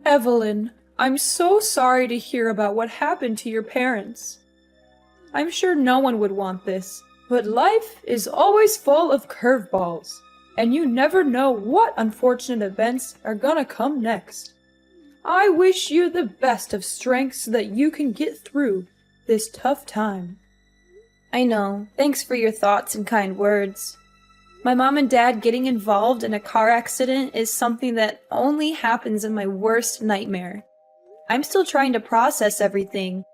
Evelyn, I'm so sorry to hear about what happened to your parents. I'm sure no one would want this, but life is always full of curveballs, and you never know what unfortunate events are gonna come next. I wish you the best of strength so that you can get through this tough time. I know. Thanks for your thoughts and kind words. My mom and dad getting involved in a car accident is something that only happens in my worst nightmare. I'm still trying to process everything,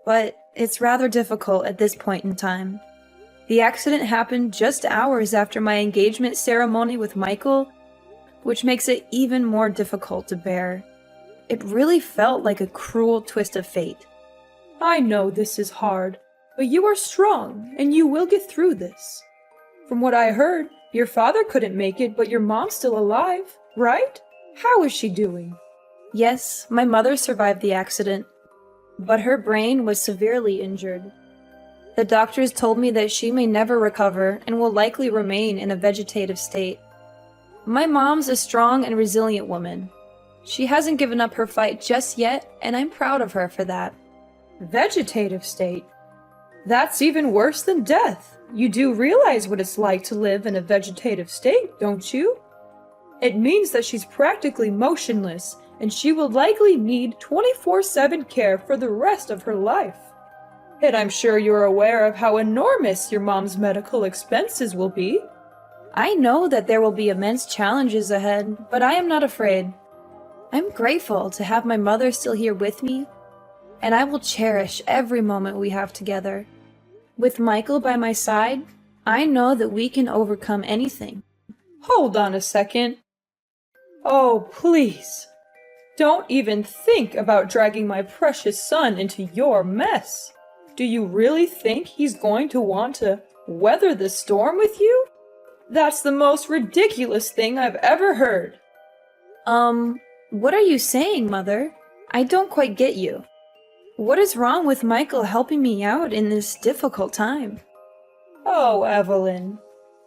but it's rather difficult at this point in time. The accident happened just hours after my engagement ceremony with Michael, which makes it even more difficult to bear. It really felt like a cruel twist of fate. I know this is hard, but you are strong, and you will get through this. From what I heard, your father couldn't make it, but your mom's still alive, right? How is she doing? Yes, my mother survived the accident, but her brain was severely injured. The doctors told me that she may never recover and will likely remain in a vegetative state. My mom's a strong and resilient woman. She hasn't given up her fight just yet, and I'm proud of her for that. Vegetative state? That's even worse than death. You do realize what it's like to live in a vegetative state, don't you? It means that she's practically motionless, and she will likely need 24/7 care for the rest of her life. And I'm sure you're aware of how enormous your mom's medical expenses will be. I know that there will be immense challenges ahead, but I am not afraid. I'm grateful to have my mother still here with me, and I will cherish every moment we have together. With Michael by my side, I know that we can overcome anything. Hold on a second. Oh, please. Don't even think about dragging my precious son into your mess. Do you really think he's going to want to weather the storm with you? That's the most ridiculous thing I've ever heard. What are you saying, Mother? I don't quite get you. What is wrong with Michael helping me out in this difficult time? Oh, Evelyn.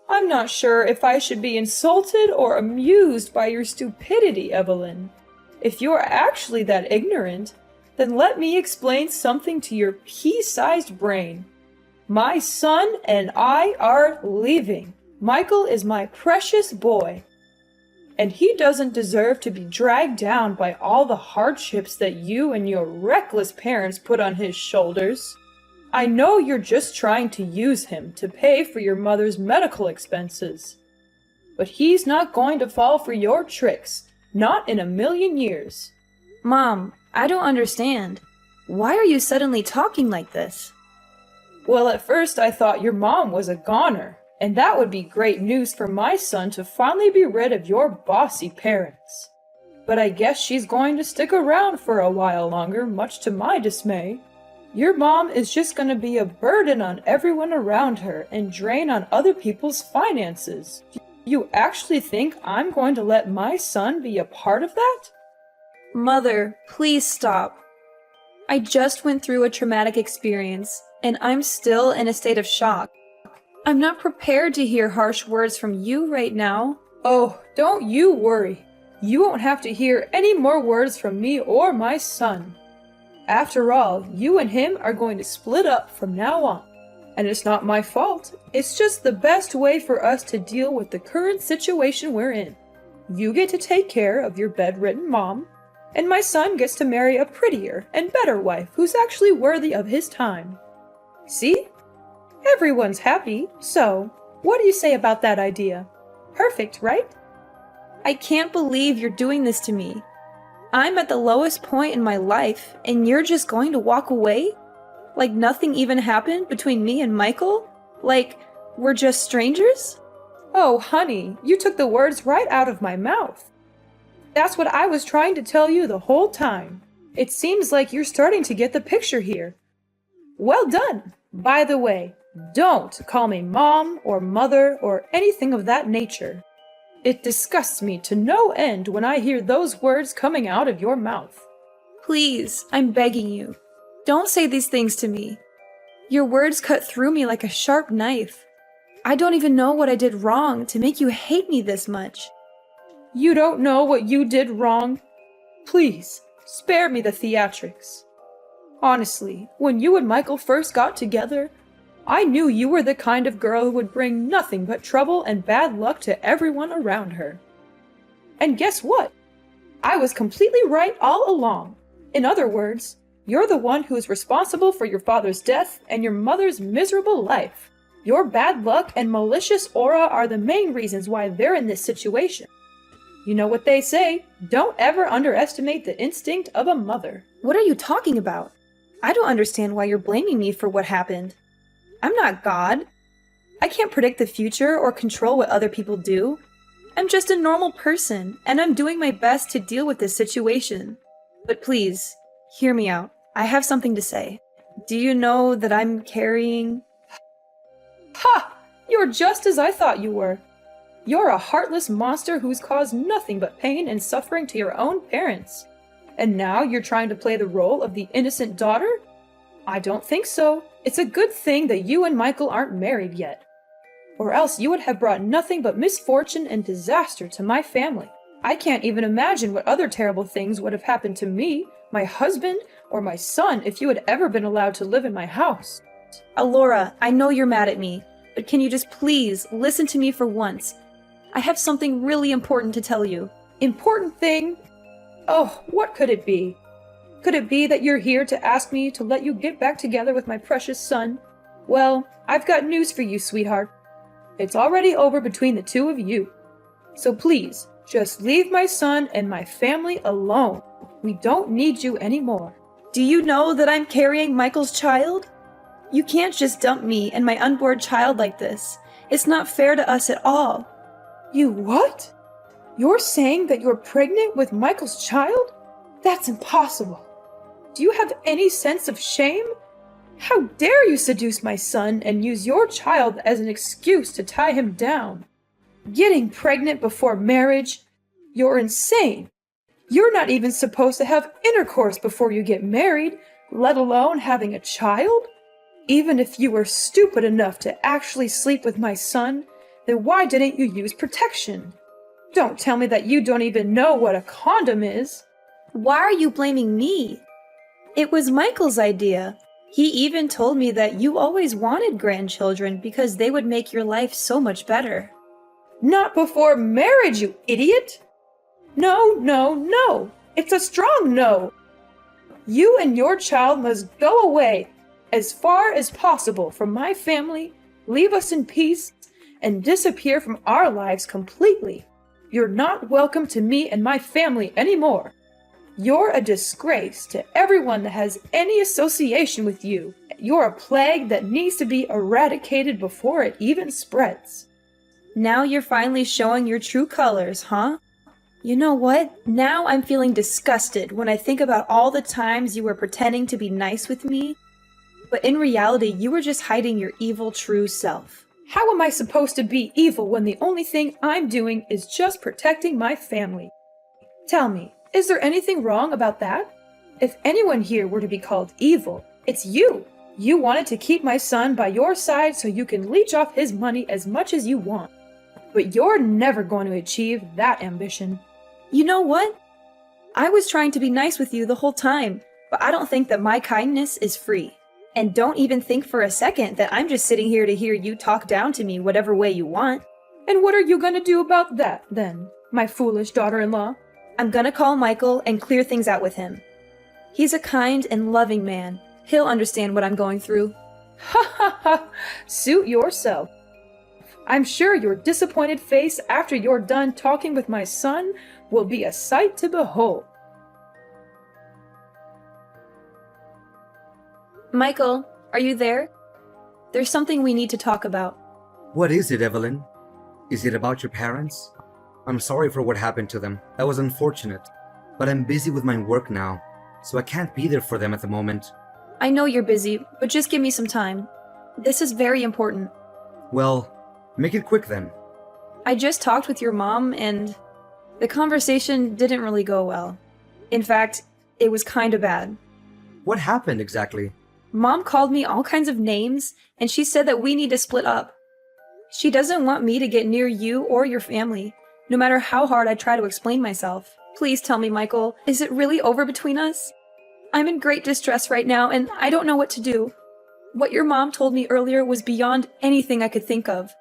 I'm not sure if I should be insulted or amused by your stupidity, Evelyn. If you're actually that ignorant, then let me explain something to your pea-sized brain. My son and I are leaving. Michael is my precious boy, and he doesn't deserve to be dragged down by all the hardships that you and your reckless parents put on his shoulders. I know you're just trying to use him to pay for your mother's medical expenses, but he's not going to fall for your tricks, not in a million years. Mom, I don't understand. Why are you suddenly talking like this? Well, at first I thought your mom was a goner, and that would be great news for my son to finally be rid of your bossy parents. But I guess she's going to stick around for a while longer, much to my dismay. Your mom is just going to be a burden on everyone around her and drain on other people's finances. You actually think I'm going to let my son be a part of that? Mother, please stop. I just went through a traumatic experience, and I'm still in a state of shock. I'm not prepared to hear harsh words from you right now. Oh, don't you worry. You won't have to hear any more words from me or my son. After all, you and him are going to split up from now on. And it's not my fault. It's just the best way for us to deal with the current situation we're in. You get to take care of your bedridden mom, and my son gets to marry a prettier and better wife who's actually worthy of his time. See? Everyone's happy, so what do you say about that idea? Perfect, right? I can't believe you're doing this to me. I'm at the lowest point in my life, and you're just going to walk away? Like nothing even happened between me and Michael? Like we're just strangers? Oh, honey, you took the words right out of my mouth. That's what I was trying to tell you the whole time. It seems like you're starting to get the picture here. Well done! By the way, don't call me mom or mother or anything of that nature. It disgusts me to no end when I hear those words coming out of your mouth. Please, I'm begging you. Don't say these things to me. Your words cut through me like a sharp knife. I don't even know what I did wrong to make you hate me this much. You don't know what you did wrong? Please, spare me the theatrics. Honestly, when you and Michael first got together, I knew you were the kind of girl who would bring nothing but trouble and bad luck to everyone around her. And guess what? I was completely right all along. In other words, you're the one who is responsible for your father's death and your mother's miserable life. Your bad luck and malicious aura are the main reasons why they're in this situation. You know what they say, don't ever underestimate the instinct of a mother. What are you talking about? I don't understand why you're blaming me for what happened. I'm not God. I can't predict the future or control what other people do. I'm just a normal person, and I'm doing my best to deal with this situation. But please, hear me out. I have something to say. Do you know that I'm carrying... Ha! You're just as I thought you were. You're a heartless monster who's caused nothing but pain and suffering to your own parents. And now you're trying to play the role of the innocent daughter? I don't think so. It's a good thing that you and Michael aren't married yet. Or else you would have brought nothing but misfortune and disaster to my family. I can't even imagine what other terrible things would have happened to me, my husband, or my son if you had ever been allowed to live in my house. Alora, I know you're mad at me, but can you just please listen to me for once? I have something really important to tell you. Important thing? Oh, what could it be? Could it be that you're here to ask me to let you get back together with my precious son? Well, I've got news for you, sweetheart. It's already over between the two of you. So please, just leave my son and my family alone. We don't need you anymore. Do you know that I'm carrying Michael's child? You can't just dump me and my unborn child like this. It's not fair to us at all. You what? You're saying that you're pregnant with Michael's child? That's impossible. Do you have any sense of shame? How dare you seduce my son and use your child as an excuse to tie him down? Getting pregnant before marriage? You're insane. You're not even supposed to have intercourse before you get married, let alone having a child? Even if you were stupid enough to actually sleep with my son, then why didn't you use protection? Don't tell me that you don't even know what a condom is. Why are you blaming me? It was Michael's idea. He even told me that you always wanted grandchildren because they would make your life so much better. Not before marriage, you idiot! No, no, no! It's a strong no! You and your child must go away as far as possible from my family, leave us in peace, and disappear from our lives completely. You're not welcome to me and my family anymore. You're a disgrace to everyone that has any association with you. You're a plague that needs to be eradicated before it even spreads. Now you're finally showing your true colors, huh? You know what? Now I'm feeling disgusted when I think about all the times you were pretending to be nice with me, but in reality you were just hiding your evil true self. How am I supposed to be evil when the only thing I'm doing is just protecting my family? Tell me, is there anything wrong about that? If anyone here were to be called evil, it's you. You wanted to keep my son by your side so you can leech off his money as much as you want. But you're never going to achieve that ambition. You know what? I was trying to be nice with you the whole time, but I don't think that my kindness is free. And don't even think for a second that I'm just sitting here to hear you talk down to me whatever way you want. And what are you going to do about that, then, my foolish daughter-in-law? I'm gonna call Michael and clear things out with him. He's a kind and loving man. He'll understand what I'm going through. Ha ha ha! Suit yourself. I'm sure your disappointed face after you're done talking with my son will be a sight to behold. Michael, are you there? There's something we need to talk about. What is it, Evelyn? Is it about your parents? I'm sorry for what happened to them. That was unfortunate. But I'm busy with my work now, so I can't be there for them at the moment. I know you're busy, but just give me some time. This is very important. Well, make it quick then. I just talked with your mom, and the conversation didn't really go well. In fact, it was kinda bad. What happened exactly? Mom called me all kinds of names, and she said that we need to split up. She doesn't want me to get near you or your family, no matter how hard I try to explain myself. Please tell me, Michael, is it really over between us? I'm in great distress right now, and I don't know what to do. What your mom told me earlier was beyond anything I could think of.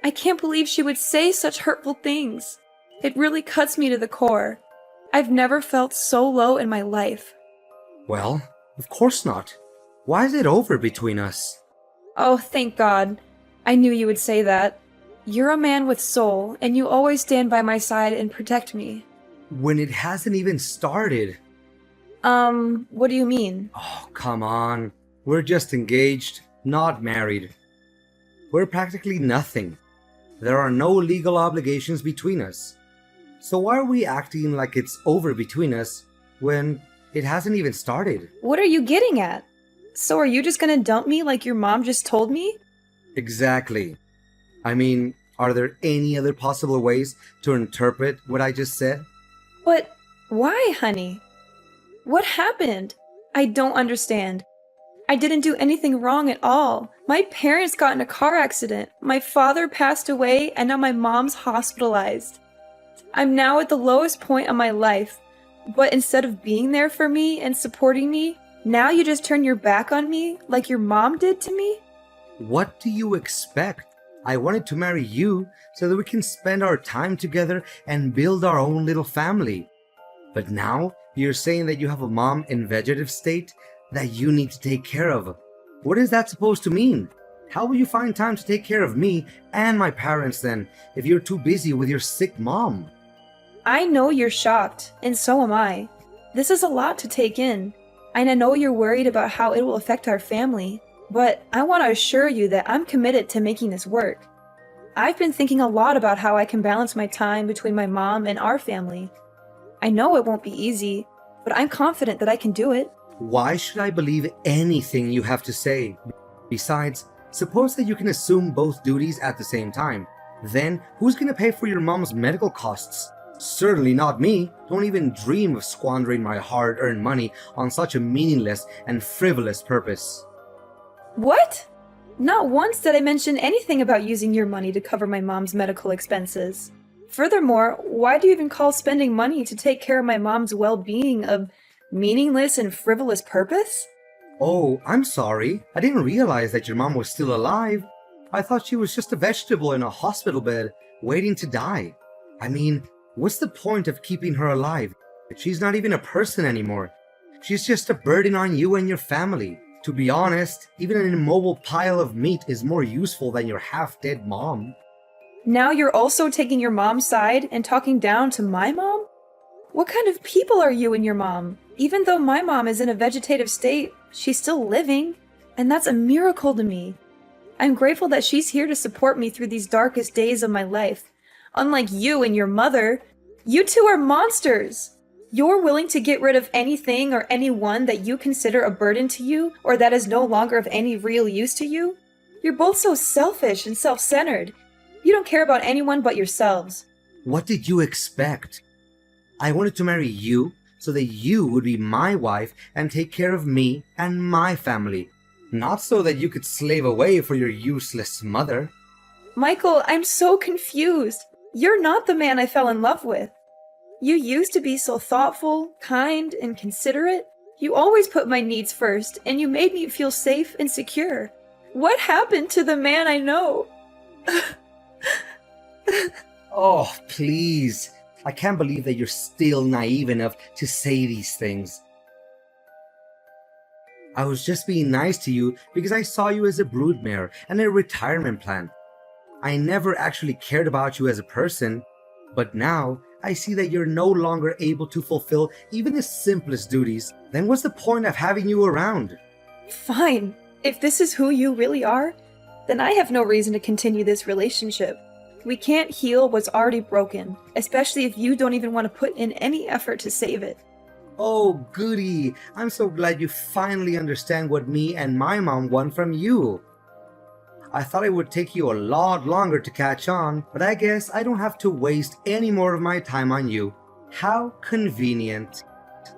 I can't believe she would say such hurtful things. It really cuts me to the core. I've never felt so low in my life. Well, of course not. Why is it over between us? Oh, thank God. I knew you would say that. You're a man with soul, and you always stand by my side and protect me. When it hasn't even started. What do you mean? Oh, come on. We're just engaged, not married. We're practically nothing. There are no legal obligations between us. So why are we acting like it's over between us when it hasn't even started? What are you getting at? So are you just gonna dump me like your mom just told me? Exactly. I mean, are there any other possible ways to interpret what I just said? But why, honey? What happened? I don't understand. I didn't do anything wrong at all. My parents got in a car accident. My father passed away, and now my mom's hospitalized. I'm now at the lowest point of my life. But instead of being there for me and supporting me, now you just turn your back on me like your mom did to me? What do you expect? I wanted to marry you so that we can spend our time together and build our own little family. But now you're saying that you have a mom in vegetative state that you need to take care of. What is that supposed to mean? How will you find time to take care of me and my parents then if you're too busy with your sick mom? I know you're shocked, and so am I. This is a lot to take in, and I know you're worried about how it will affect our family, but I want to assure you that I'm committed to making this work. I've been thinking a lot about how I can balance my time between my mom and our family. I know it won't be easy, but I'm confident that I can do it. Why should I believe anything you have to say? Besides, suppose that you can assume both duties at the same time. Then, who's gonna pay for your mom's medical costs? Certainly not me. Don't even dream of squandering my hard-earned money on such a meaningless and frivolous purpose. What? Not once did I mention anything about using your money to cover my mom's medical expenses. Furthermore, why do you even call spending money to take care of my mom's well-being a meaningless and frivolous purpose? Oh, I'm sorry. I didn't realize that your mom was still alive. I thought she was just a vegetable in a hospital bed, waiting to die. I mean, what's the point of keeping her alive? She's not even a person anymore. She's just a burden on you and your family. To be honest, even an immobile pile of meat is more useful than your half-dead mom. Now you're also taking your mom's side and talking down to my mom? What kind of people are you and your mom? Even though my mom is in a vegetative state, she's still living, and that's a miracle to me. I'm grateful that she's here to support me through these darkest days of my life. Unlike you and your mother, you two are monsters. You're willing to get rid of anything or anyone that you consider a burden to you or that is no longer of any real use to you. You're both so selfish and self-centered. You don't care about anyone but yourselves. What did you expect? I wanted to marry you so that you would be my wife and take care of me and my family, not so that you could slave away for your useless mother. Michael, I'm so confused. You're not the man I fell in love with. You used to be so thoughtful, kind, and considerate. You always put my needs first, and you made me feel safe and secure. What happened to the man I know? Oh, please. I can't believe that you're still naive enough to say these things. I was just being nice to you because I saw you as a broodmare and a retirement plan. I never actually cared about you as a person, but now I see that you're no longer able to fulfill even the simplest duties. Then what's the point of having you around? Fine. If this is who you really are, then I have no reason to continue this relationship. We can't heal what's already broken, especially if you don't even want to put in any effort to save it. Oh, goody. I'm so glad you finally understand what me and my mom want from you. I thought it would take you a lot longer to catch on, but I guess I don't have to waste any more of my time on you. How convenient.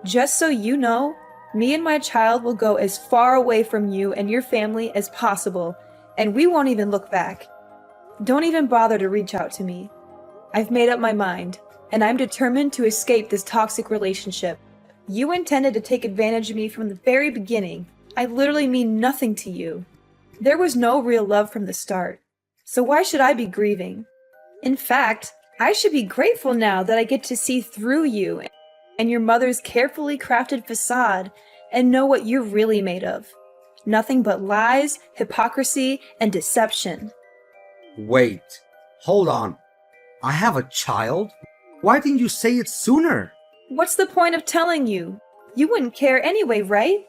Just so you know, me and my child will go as far away from you and your family as possible, and we won't even look back. Don't even bother to reach out to me. I've made up my mind, and I'm determined to escape this toxic relationship. You intended to take advantage of me from the very beginning. I literally mean nothing to you. There was no real love from the start. So why should I be grieving? In fact, I should be grateful now that I get to see through you and your mother's carefully crafted facade and know what you're really made of. Nothing but lies, hypocrisy, and deception. Wait, hold on. I have a child? Why didn't you say it sooner? What's the point of telling you? You wouldn't care anyway, right?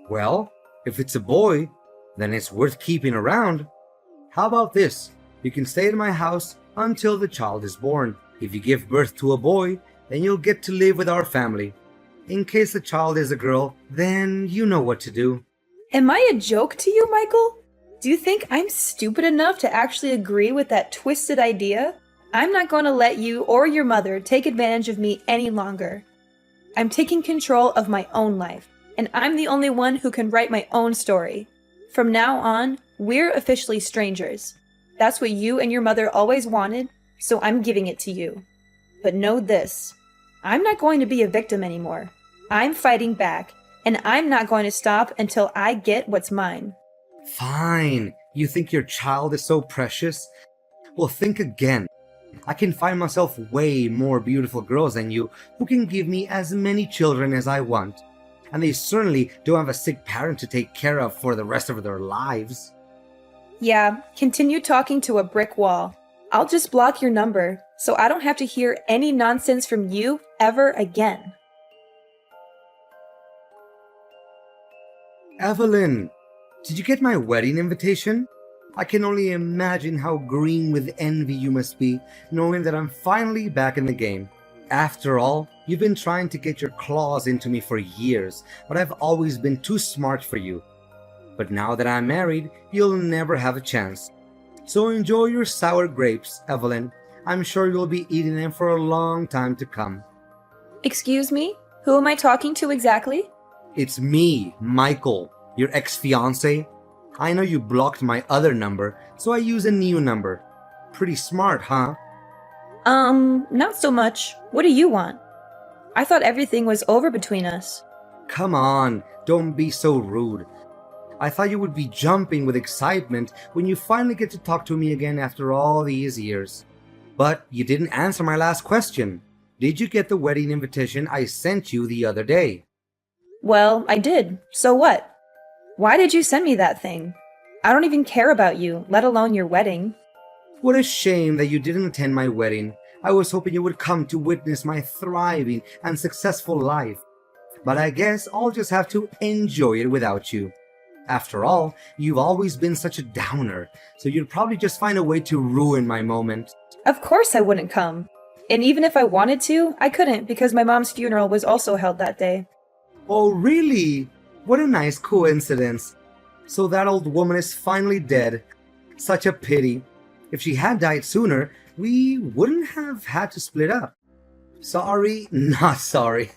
Well, if it's a boy, then it's worth keeping around. How about this? You can stay at my house until the child is born. If you give birth to a boy, then you'll get to live with our family. In case the child is a girl, then you know what to do. Am I a joke to you, Michael? Do you think I'm stupid enough to actually agree with that twisted idea? I'm not going to let you or your mother take advantage of me any longer. I'm taking control of my own life, and I'm the only one who can write my own story. From now on, we're officially strangers. That's what you and your mother always wanted, so I'm giving it to you. But know this, I'm not going to be a victim anymore. I'm fighting back, and I'm not going to stop until I get what's mine. Fine. You think your child is so precious? Well, think again. I can find myself way more beautiful girls than you who can give me as many children as I want. And they certainly don't have a sick parent to take care of for the rest of their lives. Yeah, continue talking to a brick wall. I'll just block your number, so I don't have to hear any nonsense from you ever again. Evelyn, did you get my wedding invitation? I can only imagine how green with envy you must be, knowing that I'm finally back in the game. After all, you've been trying to get your claws into me for years, but I've always been too smart for you. But now that I'm married, you'll never have a chance. So enjoy your sour grapes, Evelyn. I'm sure you'll be eating them for a long time to come. Excuse me? Who am I talking to exactly? It's me, Michael, your ex-fiancé. I know you blocked my other number, so I use a new number. Pretty smart, huh? Not so much. What do you want? I thought everything was over between us. Come on, don't be so rude. I thought you would be jumping with excitement when you finally get to talk to me again after all these years. But you didn't answer my last question. Did you get the wedding invitation I sent you the other day? Well, I did. So what? Why did you send me that thing? I don't even care about you, let alone your wedding. What a shame that you didn't attend my wedding. I was hoping you would come to witness my thriving and successful life. But I guess I'll just have to enjoy it without you. After all, you've always been such a downer, so you'd probably just find a way to ruin my moment. Of course I wouldn't come. And even if I wanted to, I couldn't because my mom's funeral was also held that day. Oh, really? What a nice coincidence. So that old woman is finally dead. Such a pity. If she had died sooner, we wouldn't have had to split up. Sorry, not sorry.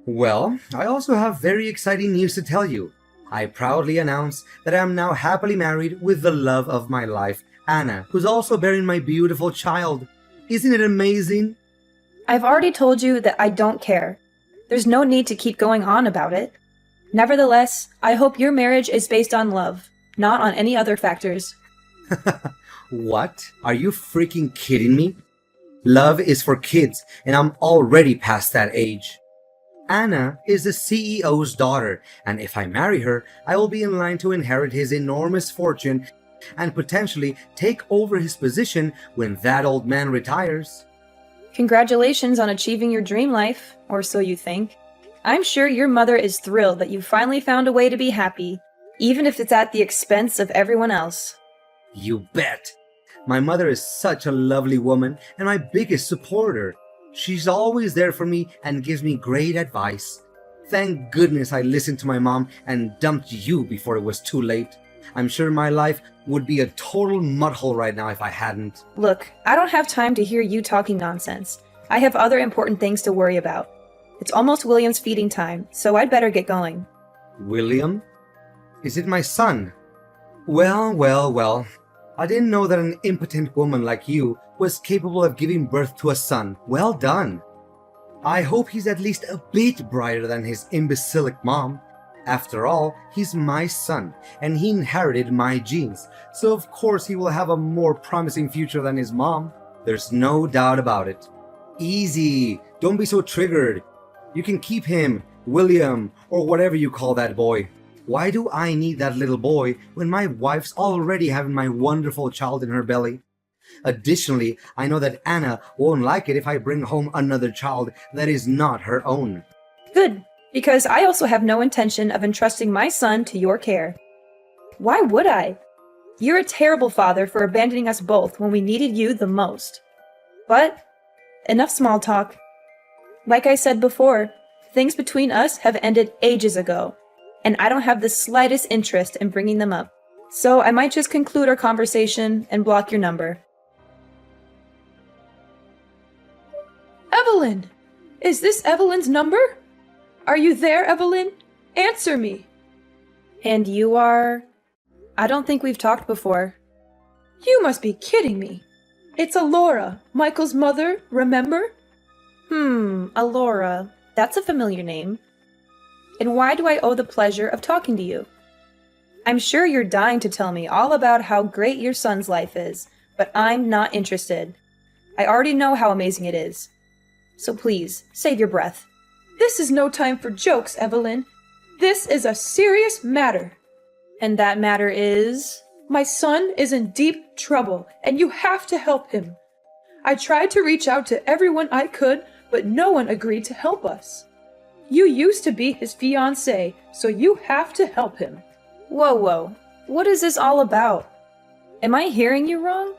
Well, I also have very exciting news to tell you. I proudly announce that I am now happily married with the love of my life, Anna, who's also bearing my beautiful child. Isn't it amazing? I've already told you that I don't care. There's no need to keep going on about it. Nevertheless, I hope your marriage is based on love, not on any other factors. What? Are you freaking kidding me? Love is for kids, and I'm already past that age. Anna is the CEO's daughter, and if I marry her, I will be in line to inherit his enormous fortune and potentially take over his position when that old man retires. Congratulations on achieving your dream life, or so you think. I'm sure your mother is thrilled that you finally found a way to be happy, even if it's at the expense of everyone else. You bet! My mother is such a lovely woman and my biggest supporter. She's always there for me and gives me great advice. Thank goodness I listened to my mom and dumped you before it was too late. I'm sure my life would be a total mudhole right now if I hadn't. Look, I don't have time to hear you talking nonsense. I have other important things to worry about. It's almost William's feeding time, so I'd better get going. William? Is it my son? Well. I didn't know that an impotent woman like you was capable of giving birth to a son. Well done. I hope he's at least a bit brighter than his imbecilic mom. After all, he's my son, and he inherited my genes, so of course he will have a more promising future than his mom. There's no doubt about it. Easy, don't be so triggered. You can keep him, William, or whatever you call that boy. Why do I need that little boy when my wife's already having my wonderful child in her belly? Additionally, I know that Anna won't like it if I bring home another child that is not her own. Good, because I also have no intention of entrusting my son to your care. Why would I? You're a terrible father for abandoning us both when we needed you the most. But, enough small talk. Like I said before, things between us have ended ages ago, and I don't have the slightest interest in bringing them up. So I might just conclude our conversation and block your number. Evelyn! Is this Evelyn's number? Are you there, Evelyn? Answer me! And you are? I don't think we've talked before. You must be kidding me. It's Alora, Michael's mother, remember? Alora. That's a familiar name. And why do I owe the pleasure of talking to you? I'm sure you're dying to tell me all about how great your son's life is, but I'm not interested. I already know how amazing it is. So please, save your breath. This is no time for jokes, Evelyn. This is a serious matter. And that matter is? My son is in deep trouble, and you have to help him. I tried to reach out to everyone I could, but no one agreed to help us. You used to be his fiancé, so you have to help him. Whoa. What is this all about? Am I hearing you wrong?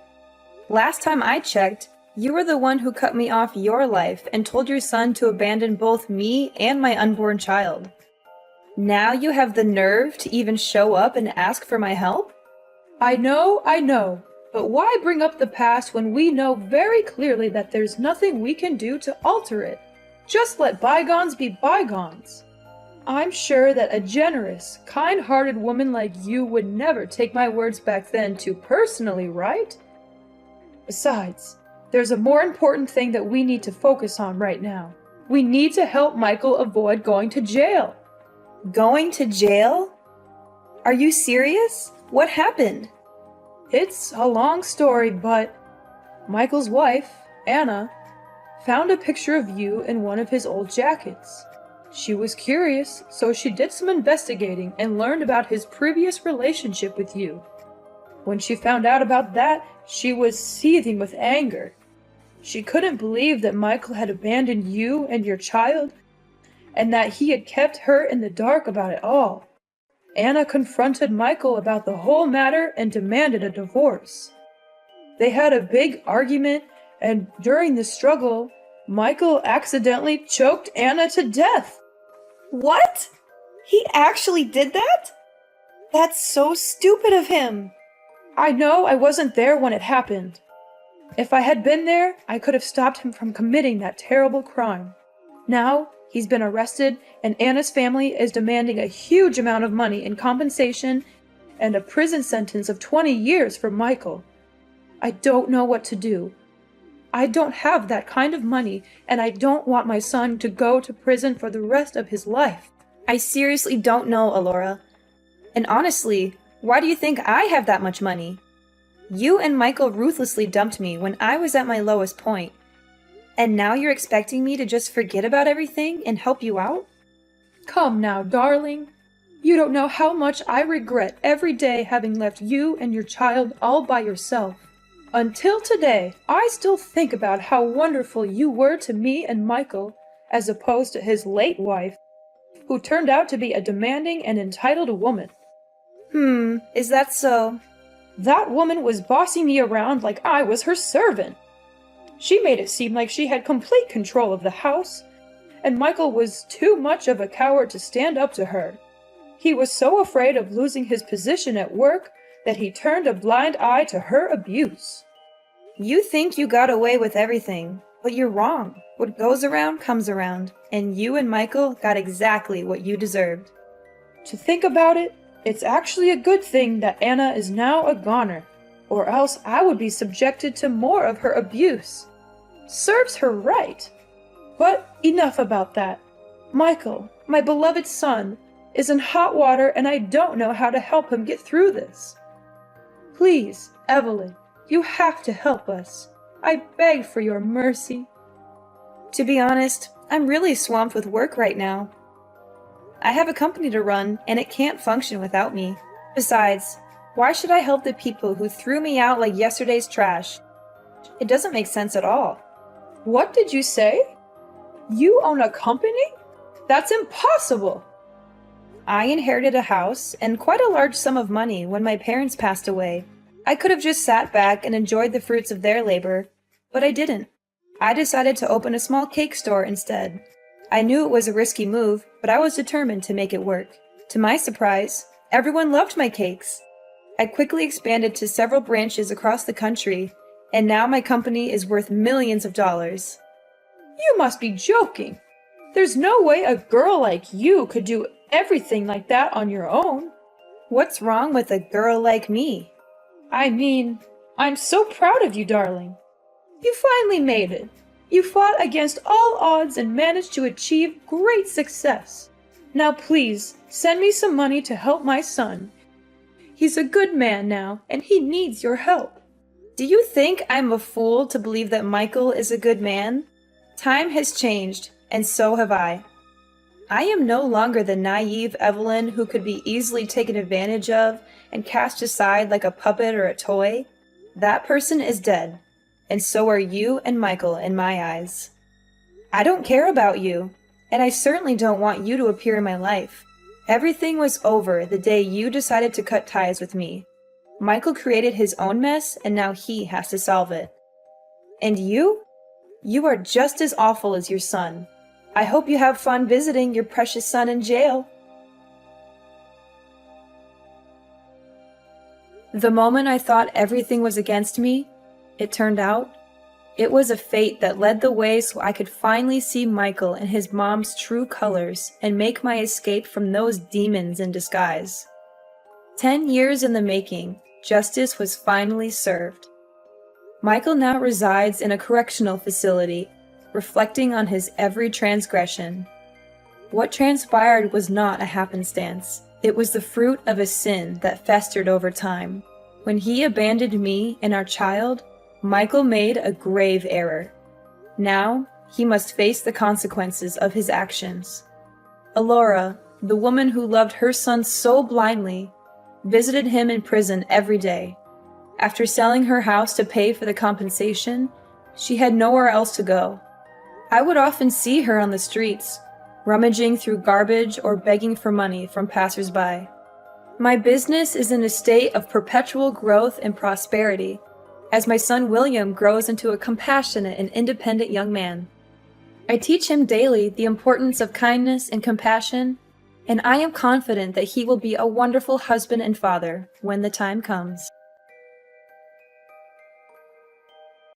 Last time I checked, you were the one who cut me off your life and told your son to abandon both me and my unborn child. Now you have the nerve to even show up and ask for my help? I know, but why bring up the past when we know very clearly that there's nothing we can do to alter it? Just let bygones be bygones. I'm sure that a generous, kind-hearted woman like you would never take my words back then too personally, right? Besides, there's a more important thing that we need to focus on right now. We need to help Michael avoid going to jail. Going to jail? Are you serious? What happened? It's a long story, but Michael's wife, Anna, found a picture of you in one of his old jackets. She was curious, so she did some investigating and learned about his previous relationship with you. When she found out about that, she was seething with anger. She couldn't believe that Michael had abandoned you and your child, and that he had kept her in the dark about it all. Anna confronted Michael about the whole matter and demanded a divorce. They had a big argument, and during the struggle, Michael accidentally choked Anna to death. What? He actually did that? That's so stupid of him. I know I wasn't there when it happened. If I had been there, I could have stopped him from committing that terrible crime. Now, he's been arrested, and Anna's family is demanding a huge amount of money in compensation and a prison sentence of 20 years for Michael. I don't know what to do. I don't have that kind of money, and I don't want my son to go to prison for the rest of his life. I seriously don't know, Alora. And honestly, why do you think I have that much money? You and Michael ruthlessly dumped me when I was at my lowest point. And now you're expecting me to just forget about everything and help you out? Come now, darling. You don't know how much I regret every day having left you and your child all by yourself. Until today, I still think about how wonderful you were to me and Michael, as opposed to his late wife, who turned out to be a demanding and entitled woman. Is that so? That woman was bossing me around like I was her servant. She made it seem like she had complete control of the house, and Michael was too much of a coward to stand up to her. He was so afraid of losing his position at work that he turned a blind eye to her abuse. You think you got away with everything, but you're wrong. What goes around comes around, and you and Michael got exactly what you deserved. To think about it, it's actually a good thing that Anna is now a goner. or else I would be subjected to more of her abuse. Serves her right. But enough about that. Michael, my beloved son, is in hot water and I don't know how to help him get through this. Please, Evelyn, you have to help us. I beg for your mercy. To be honest, I'm really swamped with work right now. I have a company to run, and it can't function without me. Besides, why should I help the people who threw me out like yesterday's trash? It doesn't make sense at all. What did you say? You own a company? That's impossible! I inherited a house and quite a large sum of money when my parents passed away. I could have just sat back and enjoyed the fruits of their labor, but I didn't. I decided to open a small cake store instead. I knew it was a risky move, but I was determined to make it work. To my surprise, everyone loved my cakes. I quickly expanded to several branches across the country, and now my company is worth millions of dollars. You must be joking. There's no way a girl like you could do everything like that on your own. What's wrong with a girl like me? I mean, I'm so proud of you, darling. You finally made it. You fought against all odds and managed to achieve great success. Now please, send me some money to help my son. He's a good man now, and he needs your help. Do you think I'm a fool to believe that Michael is a good man? Time has changed, and so have I. I am no longer the naive Evelyn who could be easily taken advantage of and cast aside like a puppet or a toy. That person is dead, and so are you and Michael in my eyes. I don't care about you, and I certainly don't want you to appear in my life. Everything was over the day you decided to cut ties with me. Michael created his own mess, and now he has to solve it. And you? You are just as awful as your son. I hope you have fun visiting your precious son in jail. The moment I thought everything was against me, it turned out, it was a fate that led the way so I could finally see Michael in his mom's true colors and make my escape from those demons in disguise. 10 years in the making, justice was finally served. Michael now resides in a correctional facility, reflecting on his every transgression. What transpired was not a happenstance. It was the fruit of a sin that festered over time. When he abandoned me and our child, Michael made a grave error. Now, he must face the consequences of his actions. Alora, the woman who loved her son so blindly, visited him in prison every day. After selling her house to pay for the compensation, she had nowhere else to go. I would often see her on the streets, rummaging through garbage or begging for money from passers-by. My business is in a state of perpetual growth and prosperity, as my son William grows into a compassionate and independent young man. I teach him daily the importance of kindness and compassion, and I am confident that he will be a wonderful husband and father when the time comes.